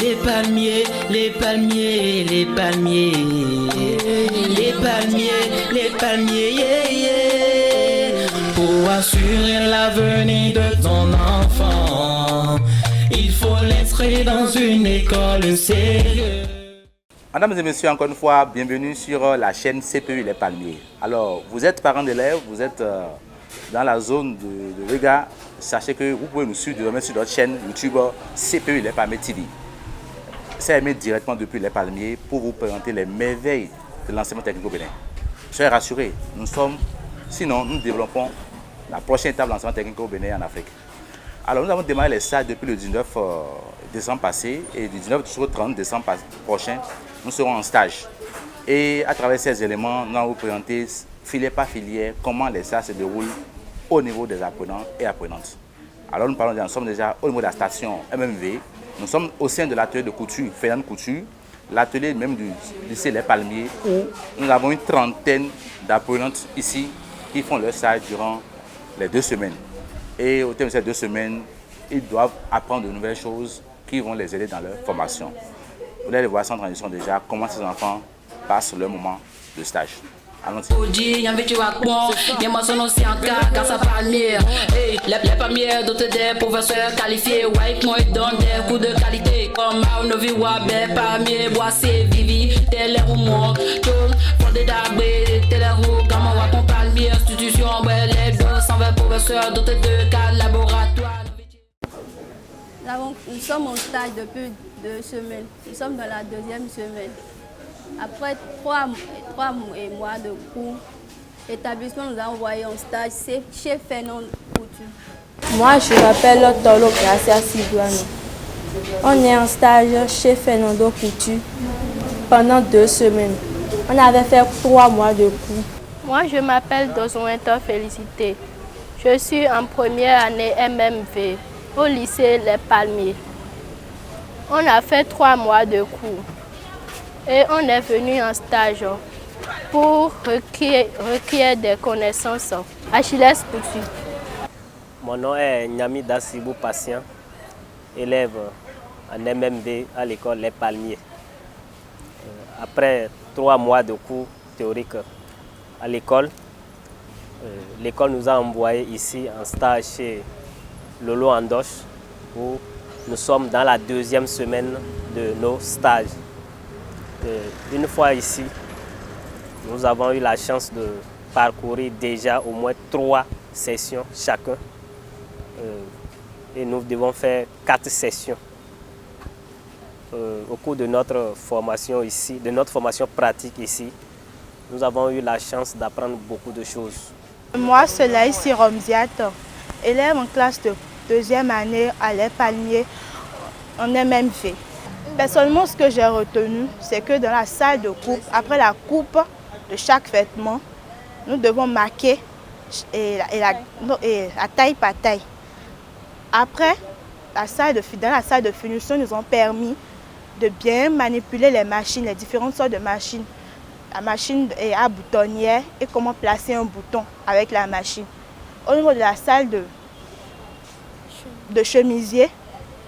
les palmiers, les palmiers, les palmiers, les palmiers, les palmiers, yeah, yeah. Pour assurer l'avenir de ton enfant, il faut l'inscrire dans une école sérieuse. Mesdames et messieurs, encore une fois, bienvenue sur la chaîne CPU Les Palmiers. Alors, vous êtes parents d'élèves, vous êtes dans la zone de Vega. Sachez que vous pouvez nous suivre demain sur notre chaîne YouTube CPU Les Palmiers TV. C'est émis directement depuis Les Palmiers pour vous présenter les merveilles de l'enseignement technique au Bénin. Soyez rassurés, sinon nous développons la prochaine étape de l'enseignement technique au Bénin en Afrique. Alors, nous avons démarré les stages depuis le 19 décembre passé et du 19 au 30 décembre prochain, nous serons en stage. Et à travers ces éléments, nous allons vous présenter filière par filière comment les stages se déroulent au niveau des apprenants et apprenantes. Alors nous sommes déjà au niveau de la station MMV, nous sommes au sein de l'atelier de couture, Fernand Couture, l'atelier même du lycée Les Palmiers, où nous avons une trentaine d'apprenantes ici qui font leur stage durant les 2 semaines. Et au terme de ces 2 semaines, ils doivent apprendre de nouvelles choses qui vont les aider dans leur formation. Vous allez voir sans transition déjà comment ces enfants passent leur moment de stage. Allons-y. Les palmiers dotés des professeurs qualifiés, white moi donne des coups de qualité. Comme Novi Wabe, palmier, boissé, vivi, téléroumon, tout, fondé d'arbré, téléroum, comment on va palmier, institution, les 220 professeurs dotés de 4 laboratoires. Nous sommes en stage depuis 2 semaines. Nous sommes dans la 2e semaine. Après 3 mois de cours, l'établissement nous a envoyé en stage chez Fernand Couture. Moi, je m'appelle Tolo Gracia Siduano. On est en stage chez Fernando Couture pendant 2 semaines. On avait fait 3 mois de cours. Moi, je m'appelle Doswinter Félicité. Je suis en première année MMV au lycée Les Palmiers. On a fait 3 mois de cours et on est venu en stage pour requérir des connaissances. Achilles Couture. Mon nom est Nyami Dassibou Patient, élève en MMB à l'école Les Palmiers. Après 3 mois de cours théoriques à l'école, l'école nous a envoyés ici en stage chez Lolo Andoche, où nous sommes dans la 2e semaine de nos stages. Une fois ici, nous avons eu la chance de parcourir déjà au moins 3 sessions chacun. Et nous devons faire 4 sessions. Au cours de notre formation ici, de notre formation pratique ici, nous avons eu la chance d'apprendre beaucoup de choses. Moi, c'est Laïsi Romziat, élève en classe de 2e année à Les Palmiers en MMV. Personnellement, ce que j'ai retenu, c'est que dans la salle de coupe, après la coupe de chaque vêtement, nous devons marquer la taille par taille. Après, dans la salle de finition, nous ont permis de bien manipuler les machines, les différentes sortes de machines. La machine à boutonnière et comment placer un bouton avec la machine. Au niveau de la salle de chemisier,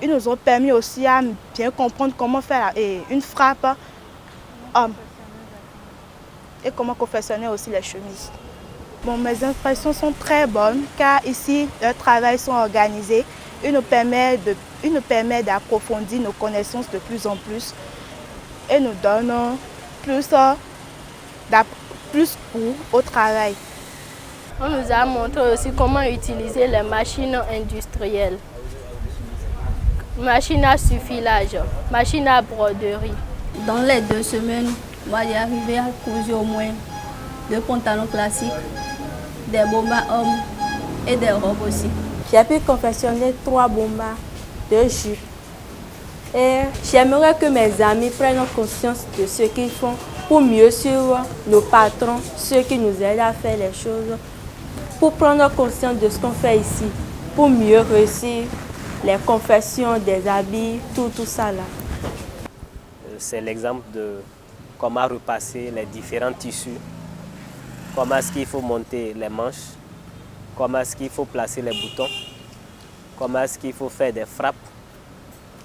ils nous ont permis aussi à bien comprendre comment faire une frappe homme et comment confectionner aussi les chemises. Bon, mes impressions sont très bonnes car ici, leurs travails sont organisés. Ils nous permettent d'approfondir nos connaissances de plus en plus et nous donnent plus cours au travail. On nous a montré aussi comment utiliser les machines industrielles. Machine à suffilage, machine à broderie. Dans les 2 semaines, moi j'ai arrivé à couser au moins 2 pantalons classiques, des bombas hommes et des robes aussi. J'ai pu confectionner 3 bombas, 2 jupes. Et j'aimerais que mes amis prennent conscience de ce qu'ils font pour mieux suivre nos patrons, ceux qui nous aident à faire les choses, pour prendre conscience de ce qu'on fait ici, pour mieux réussir les confections des habits, tout ça là. C'est l'exemple de comment repasser les différents tissus, comment est-ce qu'il faut monter les manches, comment est-ce qu'il faut placer les boutons, comment est-ce qu'il faut faire des frappes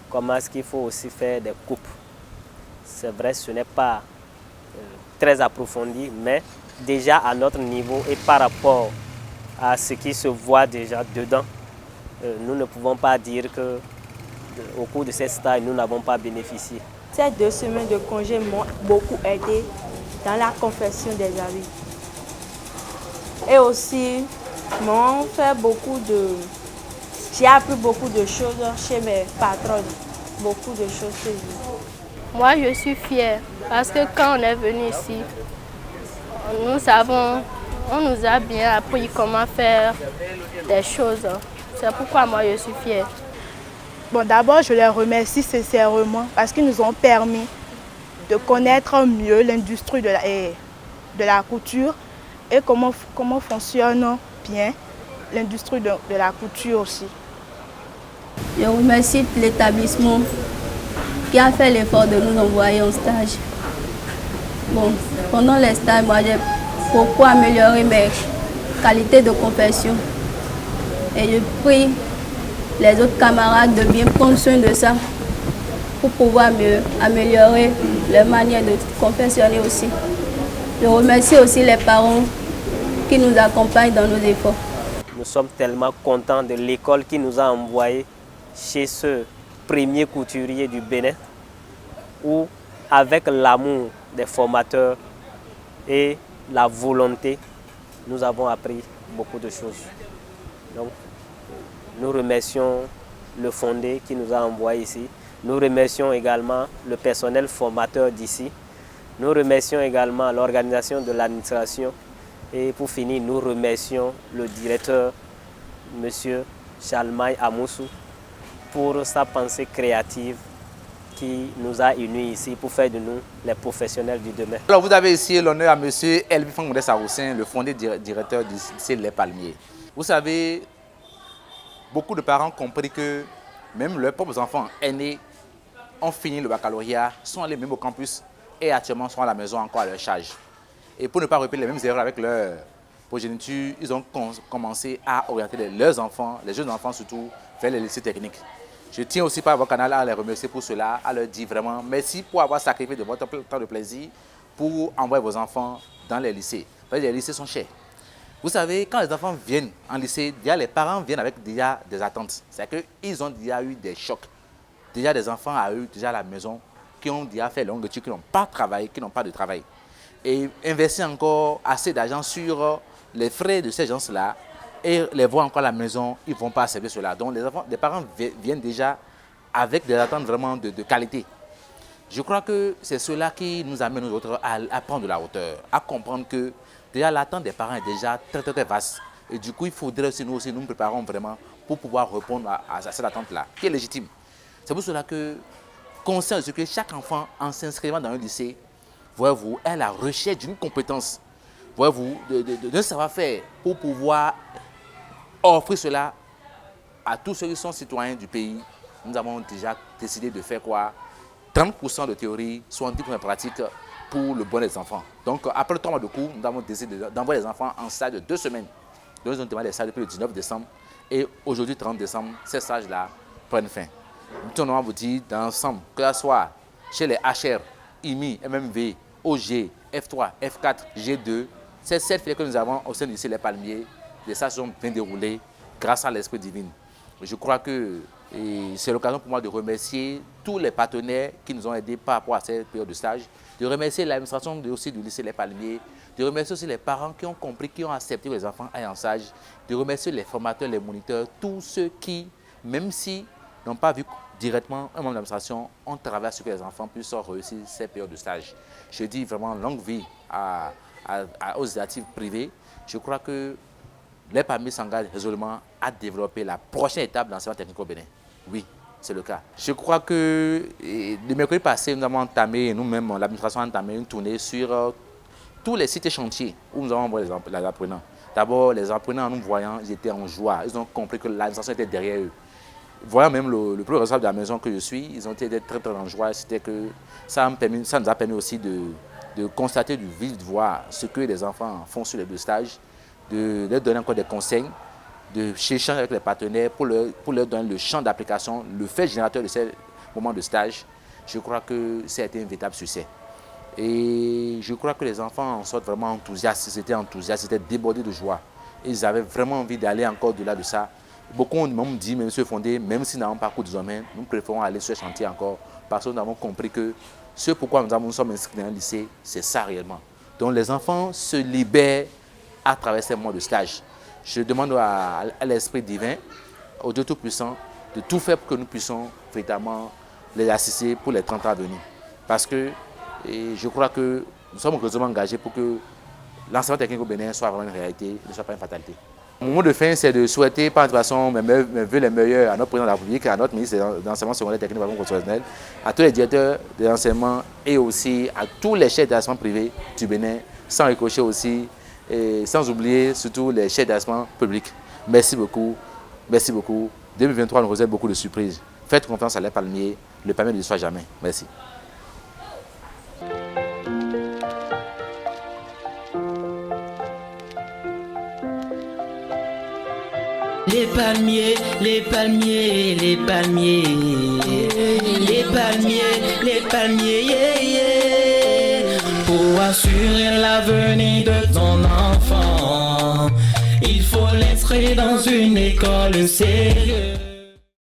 comment est-ce qu'il faut aussi faire des coupes. C'est vrai, ce n'est pas très approfondi, mais déjà à notre niveau et par rapport à ce qui se voit déjà dedans, nous ne pouvons pas dire que au cours de ces stages, nous n'avons pas bénéficié. Ces 2 semaines de congé m'ont beaucoup aidé dans la confection des habits. Et aussi, m'ont fait beaucoup de... J'ai appris beaucoup de choses chez mes patrons, beaucoup de choses chez eux. Moi, je suis fière parce que quand on est venu ici, on nous a bien appris comment faire des choses. C'est pourquoi moi, je suis fière. Bon, d'abord, je les remercie sincèrement parce qu'ils nous ont permis de connaître mieux l'industrie de la couture et comment fonctionne bien l'industrie de la couture aussi. Je remercie l'établissement qui a fait l'effort de nous envoyer en stage. Bon, pendant les stages, moi j'ai beaucoup amélioré mes qualités de confection. Et je prie les autres camarades de bien prendre soin de ça pour pouvoir mieux améliorer leur manière de confectionner aussi. Je remercie aussi les parents qui nous accompagnent dans nos efforts. Nous sommes tellement contents de l'école qui nous a envoyés chez ce premier couturier du Bénin, où avec l'amour des formateurs et la volonté, nous avons appris beaucoup de choses. Donc, nous remercions le fondé qui nous a envoyés ici. Nous remercions également le personnel formateur d'ici. Nous remercions également l'organisation de l'administration. Et pour finir, nous remercions le directeur, M. Chalmaï Amoussou, pour sa pensée créative qui nous a unis ici pour faire de nous les professionnels du demain. Alors vous avez ici l'honneur à M. Elbi Fangoude Saroussin, le fondé directeur du lycée Les Palmiers. Vous savez, beaucoup de parents ont compris que même leurs propres enfants aînés ont fini le baccalauréat, sont allés même au campus et actuellement sont à la maison encore à leur charge. Et pour ne pas répéter les mêmes erreurs avec leur progéniture, ils ont commencé à orienter leurs enfants, les jeunes enfants surtout, vers les lycées techniques. Je tiens aussi par votre canal à les remercier pour cela, à leur dire vraiment merci pour avoir sacrifié de votre temps de plaisir pour envoyer vos enfants dans les lycées. Parce que les lycées sont chers. Vous savez, quand les enfants viennent en lycée, déjà les parents viennent avec déjà des attentes. C'est-à-dire qu'ils ont déjà eu des chocs. Déjà des enfants à eux, déjà à la maison, qui ont déjà fait longue études, qui n'ont pas travaillé, qui n'ont pas de travail. Et investir encore assez d'argent sur les frais de ces gens-là et les voir encore à la maison, ils ne vont pas servir cela. Donc les parents viennent déjà avec des attentes vraiment de qualité. Je crois que c'est cela qui nous amène nous autres à prendre de la hauteur, à comprendre que déjà l'attente des parents est déjà très, très, très vaste. Et du coup, il faudrait aussi nous préparons vraiment pour pouvoir répondre à cette attente-là, qui est légitime. C'est pour cela que, conscient de ce que chaque enfant, en s'inscrivant dans un lycée, voyez-vous, est à la recherche d'une compétence, voyez-vous, d'un savoir-faire pour pouvoir offrir cela à tous ceux qui sont citoyens du pays. Nous avons déjà décidé de faire quoi? 30% de théorie, 70% de pratique pour le bon des enfants. Donc, après 3 mois de cours, nous avons décidé d'envoyer les enfants en stage de 2 semaines. Nous avons demandé les stages depuis le 19 décembre. Et aujourd'hui, 30 décembre, ces stages-là prennent fin. Nous tenons à vous dire, dans l'ensemble, que ce soit chez les HR, IMI, MMV, OG, F3, F4, G2, c'est cette filière que nous avons au sein du lycée Les Palmiers. Les stages sont bien déroulés grâce à l'Esprit divin. Je crois que c'est l'occasion pour moi de remercier tous les partenaires qui nous ont aidés par rapport à cette période de stage, de remercier l'administration aussi du lycée Les Palmiers, de remercier aussi les parents qui ont compris, qui ont accepté que les enfants aillent en stage, de remercier les formateurs, les moniteurs, tous ceux qui, même si n'ont pas vu directement un membre de l'administration, ont travaillé sur que les enfants puissent réussir cette période de stage. Je dis vraiment longue vie aux initiatives privées. Je crois que Les Palmiers s'engagent résolument à développer la prochaine étape de l'enseignement technique au Bénin. Oui, c'est le cas. Je crois que le mercredi passé, nous avons entamé, nous-mêmes, l'administration a entamé une tournée sur tous les sites et chantiers où nous avons envoyé les apprenants. D'abord, les apprenants, en nous voyant, ils étaient en joie. Ils ont compris que l'administration était derrière eux. Voyant même le plus responsable de la maison que je suis, ils ont été très, très en joie. C'était que ça nous a permis aussi de constater du vif, de voir ce que les enfants font sur les 2 stages, de leur donner encore des conseils, de s'échanger avec les partenaires pour leur donner le champ d'application, le fait générateur moment de stage, je crois que ça a été un véritable succès. Et je crois que les enfants en sortent vraiment enthousiastes, ils étaient débordés de joie. Ils avaient vraiment envie d'aller encore au-delà de ça. Beaucoup ont même dit, mais M. Fondé, même si nous n'avons pas cours de domaine, nous préférons aller sur ce chantier encore parce que nous avons compris que ce pourquoi nous sommes inscrits dans un lycée, c'est ça réellement. Donc les enfants se libèrent à travers ces mois de stage. Je demande à l'Esprit divin, au Dieu Tout-Puissant, de tout faire pour que nous puissions véritablement les assister pour les 30 ans à venir. Parce que je crois que nous sommes heureusement engagés pour que l'enseignement technique au Bénin soit vraiment une réalité, ne soit pas une fatalité. Mon mot de fin, c'est de souhaiter par de façon mes vœux les meilleurs à notre président de la République, à notre ministre de l'enseignement secondaire technique et professionnel, à tous les directeurs de l'enseignement et aussi à tous les chefs d'établissement privés du Bénin, sans ricocher aussi, et sans oublier surtout les chefs d'établissement publics. Merci beaucoup, merci beaucoup. 2023 nous réserve beaucoup de surprises. Faites confiance à les palmiers, le palmier ne déçoit jamais. Merci. Les palmiers, les palmiers, les palmiers, les palmiers, les palmiers, yeah, yeah. Pour assurer l'avenir de ton enfant, il faut l'inscrire dans une école sérieuse.